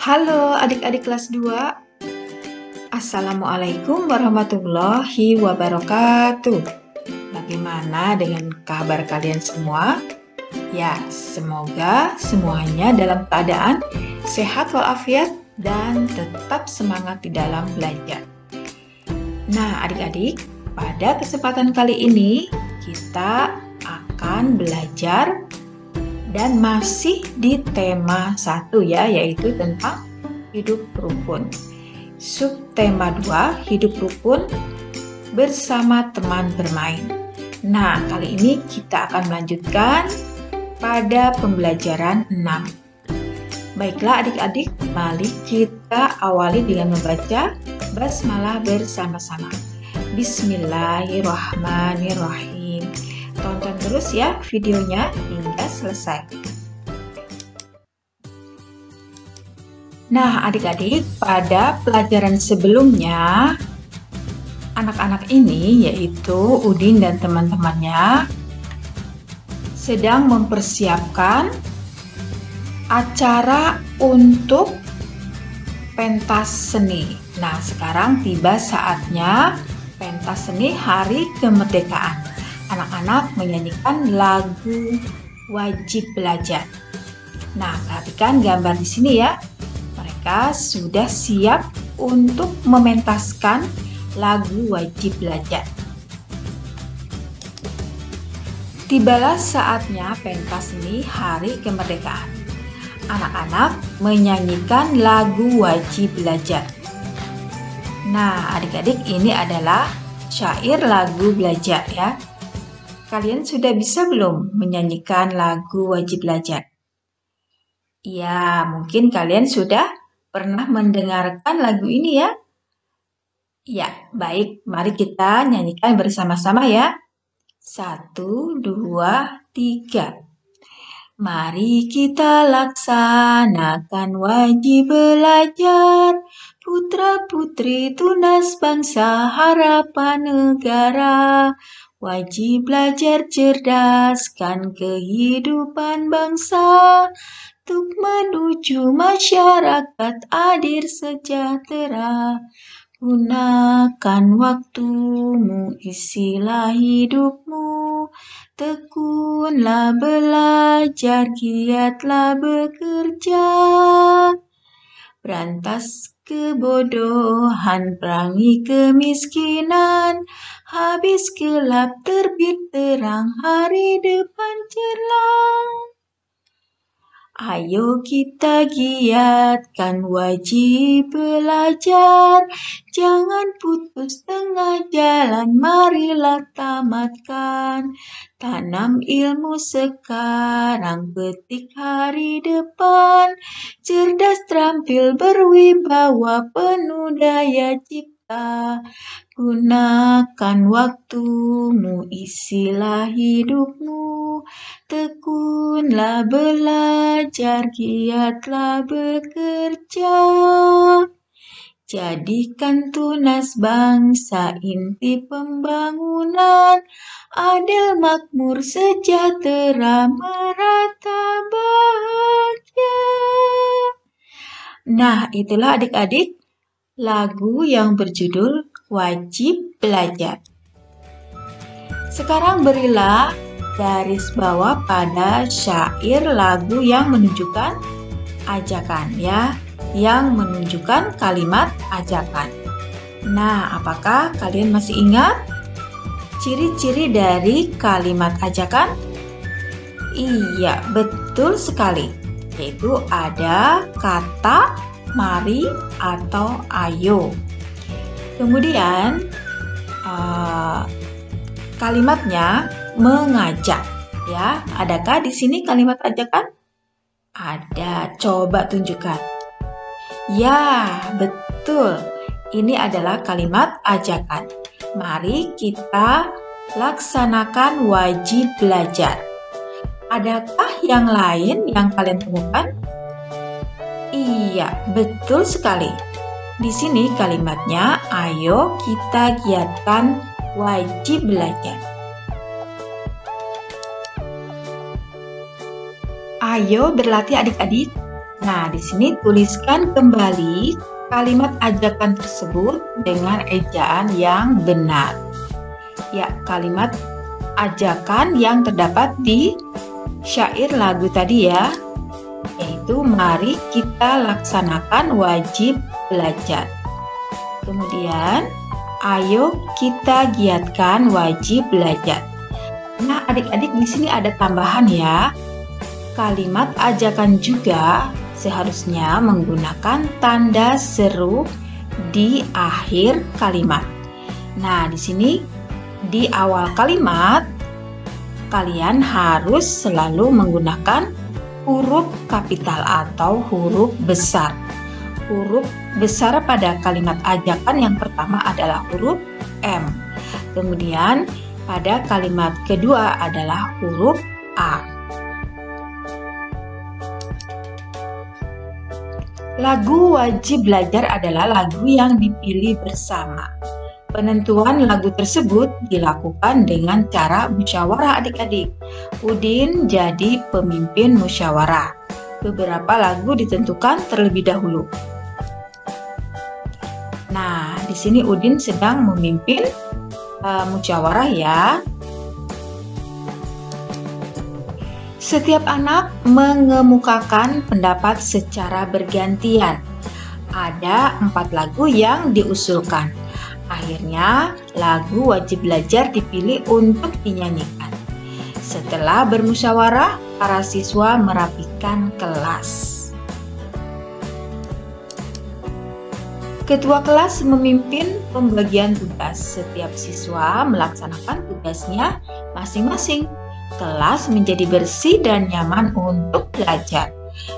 Halo adik-adik kelas 2. Assalamualaikum warahmatullahi wabarakatuh. Bagaimana dengan kabar kalian semua? Ya, semoga semuanya dalam keadaan sehat walafiat dan tetap semangat di dalam belajar. Nah, adik-adik, pada kesempatan kali ini kita akan belajar dan masih di tema 1 ya, yaitu tentang hidup rukun. Subtema 2, hidup rukun bersama teman bermain. Nah, kali ini kita akan melanjutkan pada pembelajaran 6. Baiklah adik-adik, mari kita awali dengan membaca basmalah bersama-sama. Bismillahirrahmanirrahim. Tonton terus ya videonya hingga selesai. Nah, adik-adik, pada pelajaran sebelumnya, anak-anak ini, yaitu Udin dan teman-temannya, sedang mempersiapkan acara untuk pentas seni. Nah, sekarang tiba saatnya pentas seni Hari Kemerdekaan. Anak-anak menyanyikan lagu wajib belajar. Nah, perhatikan gambar di sini ya. Mereka sudah siap untuk mementaskan lagu wajib belajar. Tibalah saatnya pentas seni Hari Kemerdekaan. Anak-anak menyanyikan lagu wajib belajar. Nah, adik-adik, ini adalah syair lagu belajar ya. Kalian sudah bisa belum menyanyikan lagu wajib belajar? Ya, mungkin kalian sudah pernah mendengarkan lagu ini ya? Ya, baik. Mari kita nyanyikan bersama-sama ya. 1, 2, 3. Mari kita laksanakan wajib belajar. Putra-putri tunas bangsa harapan negara. Wajib belajar cerdaskan kehidupan bangsa untuk menuju masyarakat adil sejahtera. Gunakan waktumu, isilah hidupmu, tekunlah belajar, giatlah bekerja. Berantas kebodohan, perangi kemiskinan, habis gelap terbit terang, hari depan cerah. Ayo kita giatkan wajib belajar, jangan putus tengah jalan, marilah tamatkan. Tanam ilmu sekarang, petik hari depan, cerdas terampil berwibawa, penuh daya cipta. Gunakan waktumu, isilah hidupmu, tekunlah belajar, giatlah bekerja. Jadikan tunas bangsa inti pembangunan, adil, makmur, sejahtera, merata, bahagia. Nah, itulah adik-adik lagu yang berjudul Wajib Belajar. Sekarang berilah garis bawah pada syair lagu yang menunjukkan ajakan ya, yang menunjukkan kalimat ajakan. Nah, apakah kalian masih ingat ciri-ciri dari kalimat ajakan? Iya, betul sekali. Yaitu ada kata mari atau ayo. Kemudian kalimatnya mengajak ya. Adakah di sini kalimat ajakan? Ada. Coba tunjukkan. Ya, betul. Ini adalah kalimat ajakan. Mari kita laksanakan wajib belajar. Adakah yang lain yang kalian temukan? Iya, betul sekali. Di sini kalimatnya, ayo kita giatkan wajib belajar. Ayo berlatih adik-adik. Nah, di sini tuliskan kembali kalimat ajakan tersebut dengan ejaan yang benar. Ya, kalimat ajakan yang terdapat di syair lagu tadi ya, yaitu mari kita laksanakan wajib belajar. Kemudian, ayo kita giatkan wajib belajar. Nah, adik-adik di sini ada tambahan ya. Kalimat ajakan juga seharusnya menggunakan tanda seru di akhir kalimat. Nah, di sini di awal kalimat kalian harus selalu menggunakan huruf kapital atau huruf besar. Huruf besar pada kalimat ajakan yang pertama adalah huruf M. Kemudian pada kalimat kedua adalah huruf A. Lagu wajib belajar adalah lagu yang dipilih bersama. Penentuan lagu tersebut dilakukan dengan cara musyawarah adik-adik. Udin jadi pemimpin musyawarah. Beberapa lagu ditentukan terlebih dahulu. Nah, di sini Udin sedang memimpin musyawarah ya. Setiap anak mengemukakan pendapat secara bergantian. Ada 4 lagu yang diusulkan. Akhirnya, lagu wajib belajar dipilih untuk dinyanyikan. Setelah bermusyawarah, para siswa merapikan kelas. Ketua kelas memimpin pembagian tugas. Setiap siswa melaksanakan tugasnya masing-masing. Kelas menjadi bersih dan nyaman untuk belajar.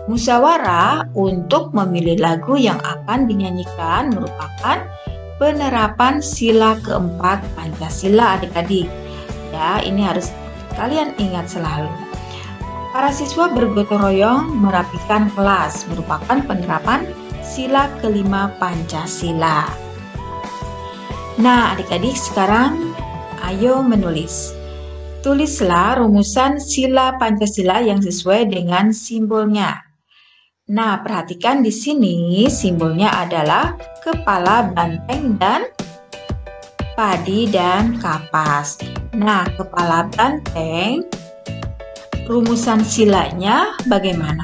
Musyawarah untuk memilih lagu yang akan dinyanyikan merupakan penerapan sila keempat Pancasila adik-adik. Ya, ini harus kalian ingat selalu. Para siswa bergotong royong merapikan kelas merupakan penerapan sila kelima Pancasila. Nah, adik-adik sekarang ayo menulis. Tulislah rumusan sila Pancasila yang sesuai dengan simbolnya. Nah, perhatikan di sini simbolnya adalah kepala banteng dan padi dan kapas. Nah, kepala banteng, rumusan silanya bagaimana?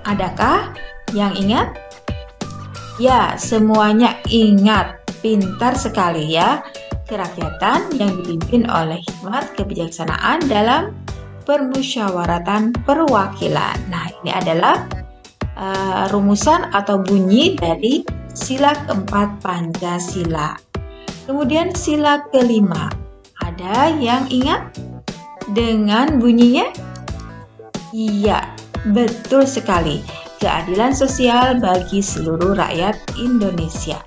Adakah yang ingat? Ya, semuanya ingat. Pintar sekali ya. Kerakyatan yang dipimpin oleh hikmat kebijaksanaan dalam permusyawaratan perwakilan. Nah, ini adalah rumusan atau bunyi dari sila keempat Pancasila. Kemudian sila kelima. Ada yang ingat dengan bunyinya? Iya, betul sekali. Keadilan sosial bagi seluruh rakyat Indonesia.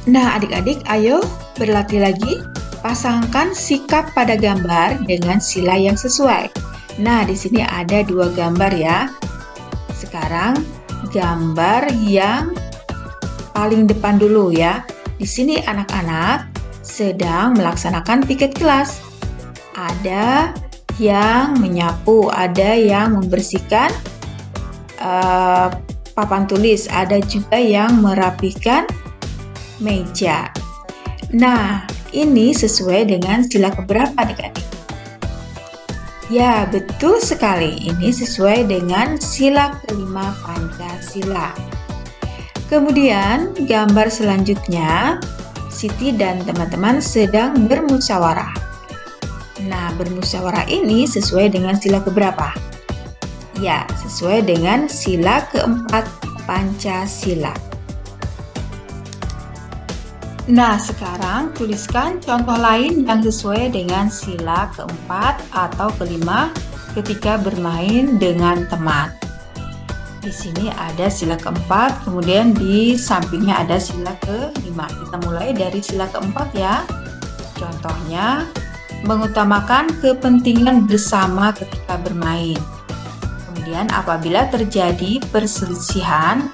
Nah, adik-adik, ayo berlatih lagi. Pasangkan sikap pada gambar dengan sila yang sesuai. Nah, di sini ada 2 gambar ya. Sekarang gambar yang paling depan dulu ya. Di sini anak-anak sedang melaksanakan piket kelas. Ada yang menyapu, ada yang membersihkan papan tulis, ada juga yang merapikan meja. Nah, ini sesuai dengan sila keberapa adik-adik? Ya, betul sekali. Ini sesuai dengan sila kelima Pancasila. Kemudian, gambar selanjutnya, Siti dan teman-teman sedang bermusyawarah. Nah, bermusyawarah ini sesuai dengan sila keberapa? Ya, sesuai dengan sila keempat Pancasila. Nah, sekarang tuliskan contoh lain yang sesuai dengan sila keempat atau kelima ketika bermain dengan teman. Di sini ada sila keempat, kemudian di sampingnya ada sila kelima. Kita mulai dari sila keempat ya. Contohnya, mengutamakan kepentingan bersama ketika bermain. Kemudian apabila terjadi perselisihan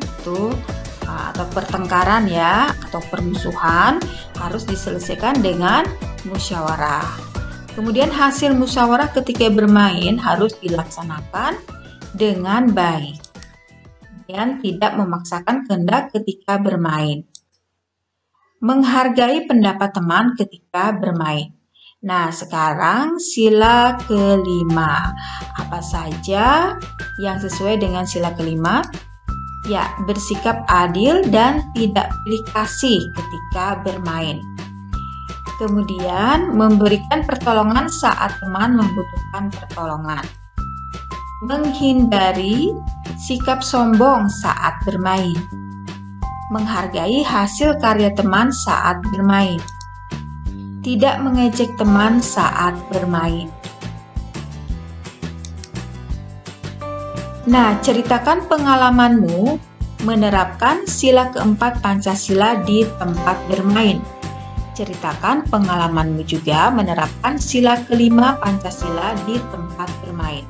atau pertengkaran ya, atau permusuhan harus diselesaikan dengan musyawarah. Kemudian hasil musyawarah ketika bermain harus dilaksanakan dengan baik dan tidak memaksakan kehendak ketika bermain. Menghargai pendapat teman ketika bermain. Nah, sekarang sila kelima. Apa saja yang sesuai dengan sila kelima? Ya, bersikap adil dan tidak pilih kasih ketika bermain. Kemudian, memberikan pertolongan saat teman membutuhkan pertolongan. Menghindari sikap sombong saat bermain. Menghargai hasil karya teman saat bermain. Tidak mengejek teman saat bermain. Nah, ceritakan pengalamanmu menerapkan sila keempat Pancasila di tempat bermain. Ceritakan pengalamanmu juga menerapkan sila kelima Pancasila di tempat bermain.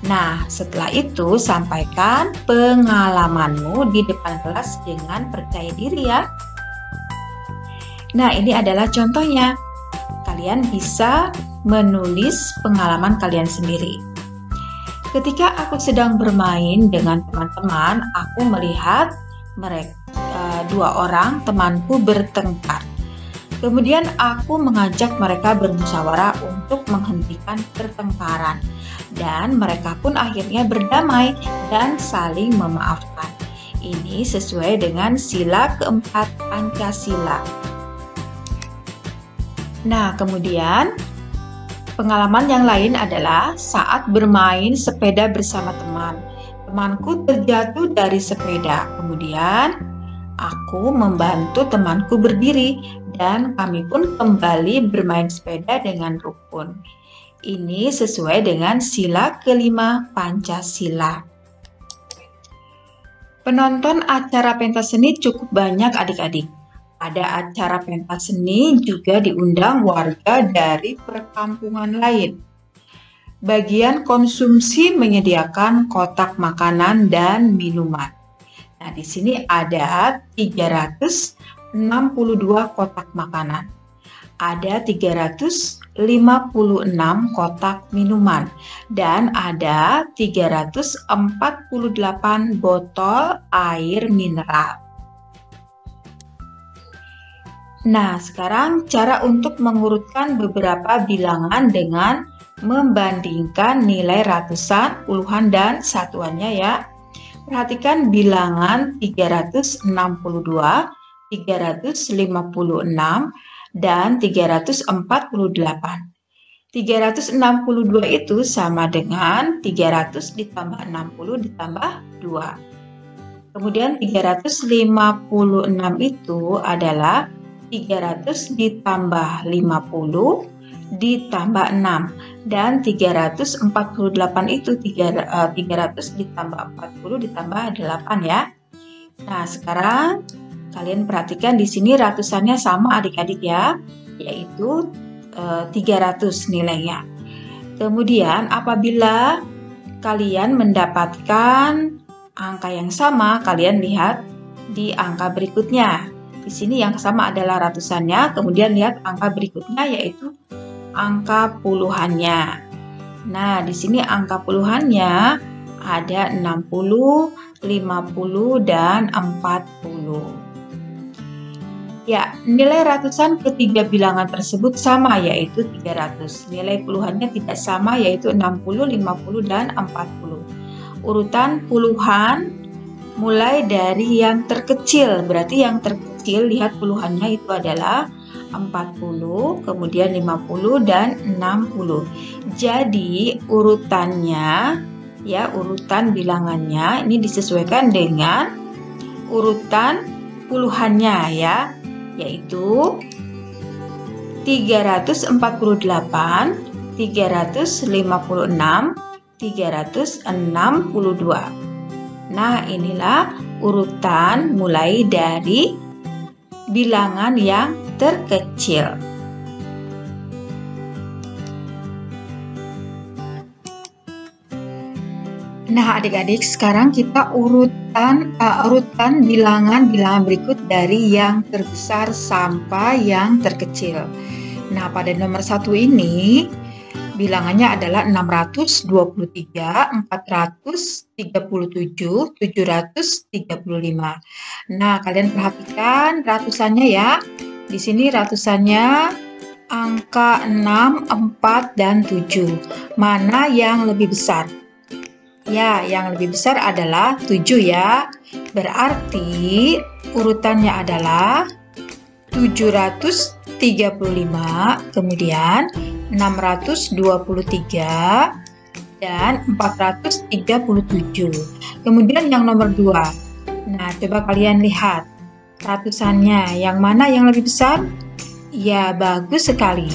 Nah, setelah itu sampaikan pengalamanmu di depan kelas dengan percaya diri ya. Nah, ini adalah contohnya. Kalian bisa menulis pengalaman kalian sendiri. Ketika aku sedang bermain dengan teman-teman, aku melihat dua orang temanku bertengkar. Kemudian aku mengajak mereka bermusyawarah untuk menghentikan pertengkaran. Dan mereka pun akhirnya berdamai dan saling memaafkan. Ini sesuai dengan sila keempat Pancasila. Nah, kemudian pengalaman yang lain adalah saat bermain sepeda bersama teman. Temanku terjatuh dari sepeda. Kemudian aku membantu temanku berdiri dan kami pun kembali bermain sepeda dengan rukun. Ini sesuai dengan sila kelima Pancasila. Penonton acara pentas seni cukup banyak adik-adik. Pada acara pentas seni juga diundang warga dari perkampungan lain. Bagian konsumsi menyediakan kotak makanan dan minuman. Nah, di sini ada 362 kotak makanan. Ada 356 kotak minuman dan ada 348 botol air mineral. Nah, sekarang cara untuk mengurutkan beberapa bilangan dengan membandingkan nilai ratusan, puluhan, dan satuannya ya. Perhatikan bilangan 362, 356, dan 348. 362 itu sama dengan 300 ditambah 60 ditambah 2. Kemudian 356 itu adalah 300 ditambah 50 ditambah 6. Dan 348 itu 300 ditambah 40 ditambah 8 ya. Nah, sekarang kalian perhatikan di sini ratusannya sama adik-adik ya, yaitu 300 nilainya. Kemudian apabila kalian mendapatkan angka yang sama, kalian lihat di angka berikutnya. Di sini yang sama adalah ratusannya, kemudian lihat angka berikutnya yaitu angka puluhannya. Nah, di sini angka puluhannya ada 60, 50, dan 40. Ya, nilai ratusan ketiga bilangan tersebut sama yaitu 300. Nilai puluhannya tidak sama yaitu 60, 50, dan 40. Urutan puluhan mulai dari yang terkecil. Berarti yang terkecil lihat puluhannya itu adalah 40, kemudian 50 dan 60. Jadi urutannya ya, urutan bilangannya ini disesuaikan dengan urutan puluhannya ya, yaitu 348, 356, 362. Nah, inilah urutan mulai dari bilangan yang terkecil. Nah, adik-adik, sekarang kita urutkan bilangan berikut dari yang terbesar sampai yang terkecil. Nah, pada nomor 1 ini bilangannya adalah 623, 437, 735. Nah, kalian perhatikan ratusannya ya. Di sini ratusannya angka 6, 4, dan 7. Mana yang lebih besar? Ya, yang lebih besar adalah 7 ya. Berarti urutannya adalah 735, kemudian 623, dan 437. Kemudian yang nomor 2. Nah, coba kalian lihat ratusannya. Yang mana yang lebih besar? Ya, bagus sekali.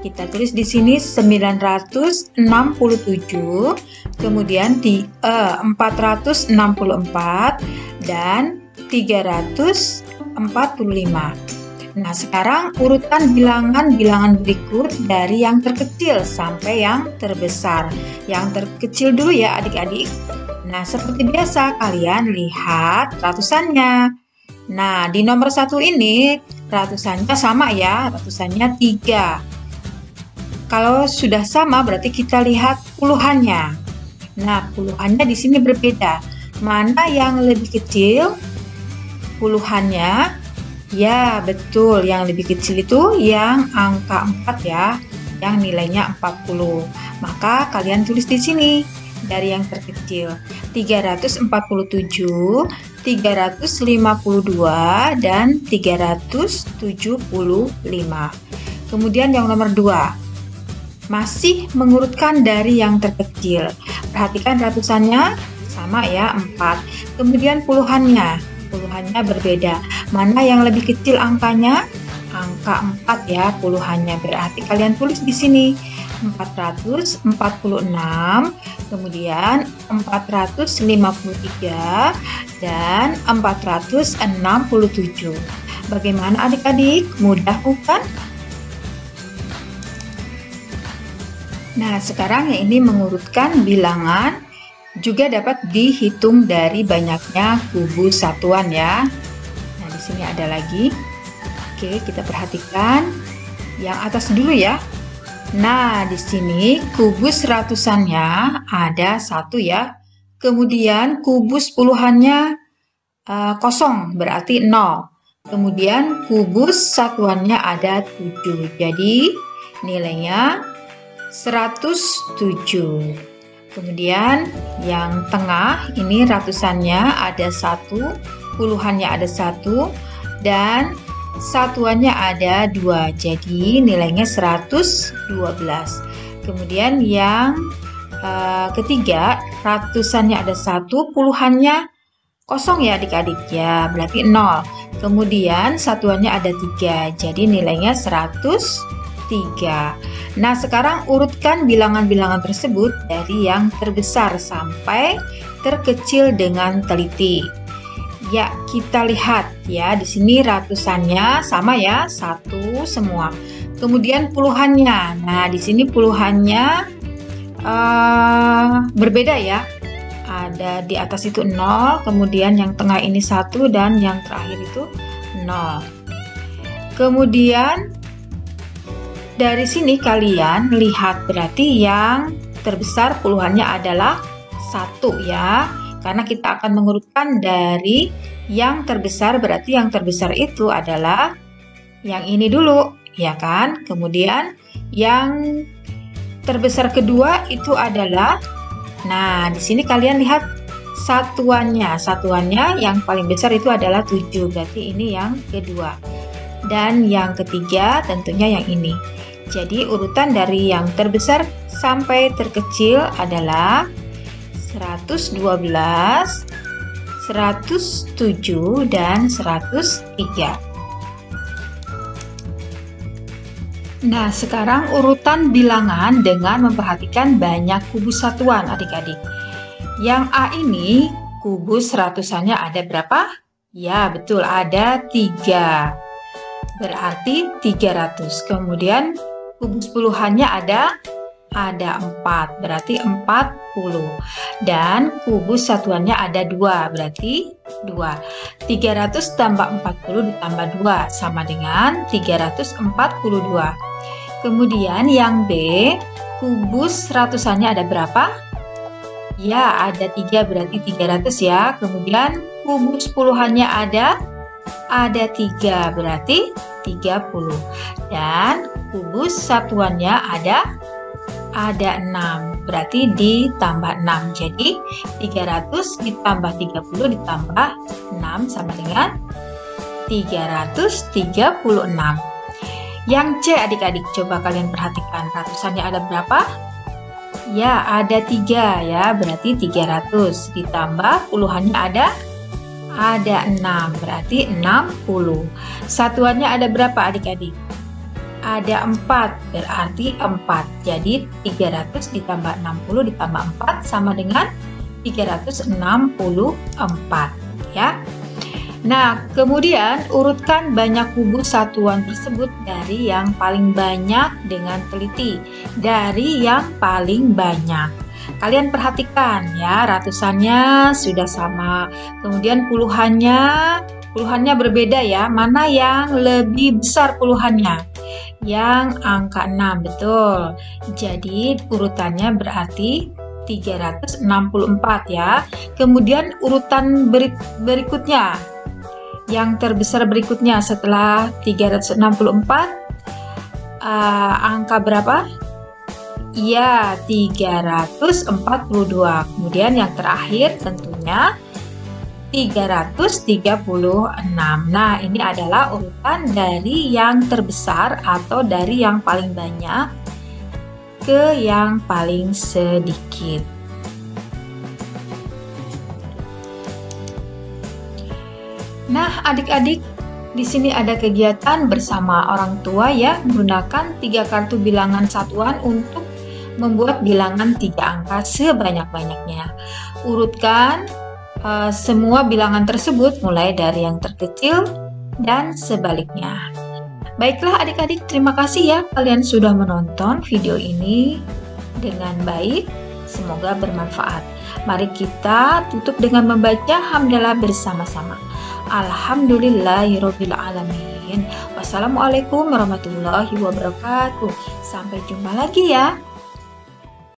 Kita tulis di sini 967, kemudian 464, dan 345. Nah, sekarang urutan bilangan-bilangan berikut dari yang terkecil sampai yang terbesar. Yang terkecil dulu ya adik-adik. Nah, seperti biasa kalian lihat ratusannya. Nah, di nomor 1 ini ratusannya sama ya, ratusannya 3. Kalau sudah sama berarti kita lihat puluhannya. Nah, puluhannya di sini berbeda. Mana yang lebih kecil puluhannya? Ya, betul. Yang lebih kecil itu yang angka 4 ya, yang nilainya 40. Maka kalian tulis di sini dari yang terkecil 347, 352, dan 375. Kemudian yang nomor 2. Masih mengurutkan dari yang terkecil. Perhatikan ratusannya sama ya, 4. Kemudian puluhannya berbeda. Mana yang lebih kecil angkanya? Angka 4 ya, puluhannya. Berarti kalian tulis di sini 446, kemudian 453, dan 467. Bagaimana adik-adik? Mudah bukan? Nah, sekarang yang ini mengurutkan bilangan juga dapat dihitung dari banyaknya kubus satuan ya. Nah, di sini ada lagi. Oke, kita perhatikan yang atas dulu ya. Nah, di sini kubus ratusannya ada 1 ya. Kemudian kubus puluhannya kosong, berarti 0. Kemudian kubus satuannya ada 7. Jadi nilainya 107. Kemudian yang tengah ini ratusannya ada 1, puluhannya ada 1, dan satuannya ada 2. Jadi nilainya 112. Kemudian yang ketiga ratusannya ada 1, puluhannya kosong ya adik-adik ya, berarti 0. Kemudian satuannya ada 3. Jadi nilainya 103. Nah, sekarang urutkan bilangan-bilangan tersebut dari yang terbesar sampai terkecil dengan teliti. Ya, kita lihat ya, di sini ratusannya sama ya, 1 semua. Kemudian puluhannya. Nah, di sini puluhannya berbeda ya. Ada di atas itu 0, kemudian yang tengah ini 1, dan yang terakhir itu 0. Kemudian dari sini kalian lihat berarti yang terbesar puluhannya adalah 1 ya. Karena kita akan mengurutkan dari yang terbesar, berarti yang terbesar itu adalah yang ini dulu, ya kan? Kemudian yang terbesar kedua itu adalah, nah di sini kalian lihat satuannya. Satuannya yang paling besar itu adalah 7, berarti ini yang kedua. Dan yang ketiga tentunya yang ini. Jadi urutan dari yang terbesar sampai terkecil adalah 112, 107, dan 103. Nah, sekarang urutan bilangan dengan memperhatikan banyak kubus satuan adik-adik. Yang A ini kubus ratusannya ada berapa? Ya, betul, ada 3. Berarti 300. Kemudian kubus puluhannya ada ada 4, berarti 40. Dan kubus satuannya ada 2, berarti 2. 300 tambah 40 ditambah 2 sama dengan 342. Kemudian yang B, kubus ratusannya ada berapa? Ya, ada 3, berarti 300 ya. Kemudian kubus puluhannya ada 3, berarti 30. Dan kubus satuannya ada 6, berarti ditambah 6. Jadi 300 ditambah 30 ditambah 6 sama dengan 336. Yang C adik-adik, coba kalian perhatikan ratusannya ada berapa? Ya, ada 3 ya, berarti 300 ditambah puluhannya ada 6, berarti 60. Satuannya ada berapa adik-adik? Ada 4, berarti 4. Jadi 300 ditambah 60 ditambah 4 sama dengan 364 ya. Nah, kemudian urutkan banyak kubus satuan tersebut dari yang paling banyak dengan teliti. Dari yang paling banyak. Kalian perhatikan ya, ratusannya sudah sama. Kemudian puluhannya berbeda ya. Mana yang lebih besar puluhannya? Yang angka 6, betul. Jadi urutannya berarti 364 ya. Kemudian urutan berikutnya, yang terbesar berikutnya setelah 364, angka berapa? Ya, 342. Kemudian yang terakhir tentunya 336. Nah, ini adalah urutan dari yang terbesar atau dari yang paling banyak ke yang paling sedikit. Nah, adik-adik, di sini ada kegiatan bersama orang tua ya, menggunakan 3 kartu bilangan satuan untuk membuat bilangan 3 angka sebanyak-banyaknya. Urutkan semua bilangan tersebut mulai dari yang terkecil dan sebaliknya. Baiklah adik-adik, terima kasih ya kalian sudah menonton video ini dengan baik. Semoga bermanfaat. Mari kita tutup dengan membaca hamdalah bersama-sama. Alhamdulillahirabbil alamin. Wassalamualaikum warahmatullahi wabarakatuh. Sampai jumpa lagi ya.